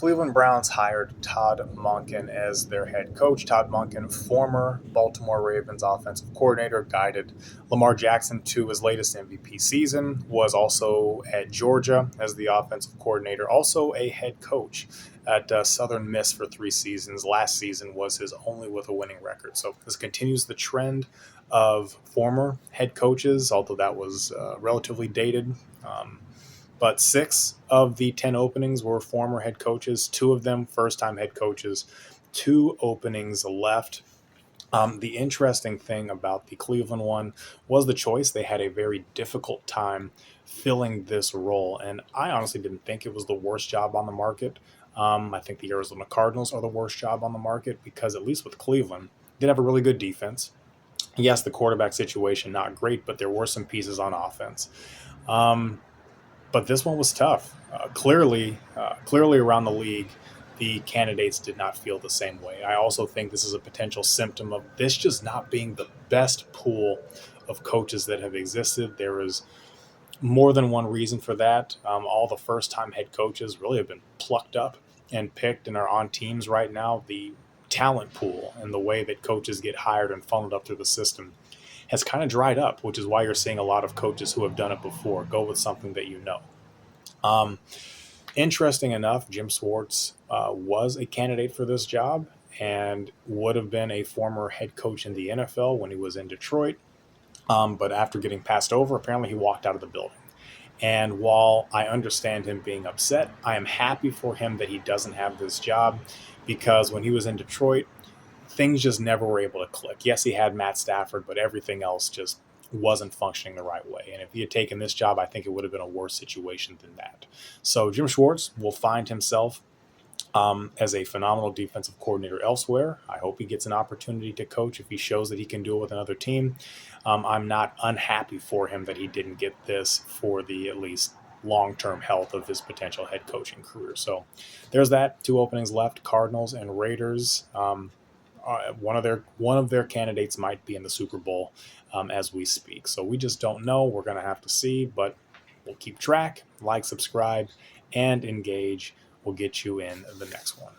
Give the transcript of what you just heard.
Cleveland Browns hired Todd Monken as their head coach. Todd Monken, former Baltimore Ravens offensive coordinator, guided Lamar Jackson to his latest MVP season, was also at Georgia as the offensive coordinator, also a head coach at Southern Miss for 3 seasons. Last season was his only with a winning record. So this continues the trend of former head coaches, although that was relatively dated. But 6 of the 10 openings were former head coaches, 2 of them first-time head coaches, 2 openings left. The interesting thing about the Cleveland one was the choice. They had a very difficult time filling this role, and I honestly didn't think it was the worst job on the market. I think the Arizona Cardinals are the worst job on the market because, at least with Cleveland, they did have a really good defense. Yes, the quarterback situation not great, but there were some pieces on offense. Um, but this one was tough. Clearly around the league, the candidates did not feel the same way. I also think this is a potential symptom of this just not being the best pool of coaches that have existed. There is more than one reason for that. All the first-time head coaches really have been plucked up and picked and are on teams right now. The talent pool and the way that coaches get hired and funneled up through the system has kind of dried up, which is why you're seeing a lot of coaches who have done it before go with something that you know. Um, Interesting enough, Jim Schwartz was a candidate for this job and would have been a former head coach in the NFL when he was in Detroit. But after getting passed over, apparently he walked out of the building. And while I understand him being upset, I am happy for him that he doesn't have this job because when he was in Detroit, things just never were able to click. Yes, he had Matt Stafford, but everything else just wasn't functioning the right way. And if he had taken this job, I think it would have been a worse situation than that. So Jim Schwartz will find himself as a phenomenal defensive coordinator elsewhere. I hope he gets an opportunity to coach if he shows that he can do it with another team. I'm not unhappy for him that he didn't get this for the at least long-term health of his potential head coaching career. So there's that. 2 openings left: Cardinals and Raiders. One of their candidates might be in the Super Bowl as we speak. So we just don't know. We're going to have to see, but we'll keep track. Like, subscribe, and engage. We'll get you in the next one.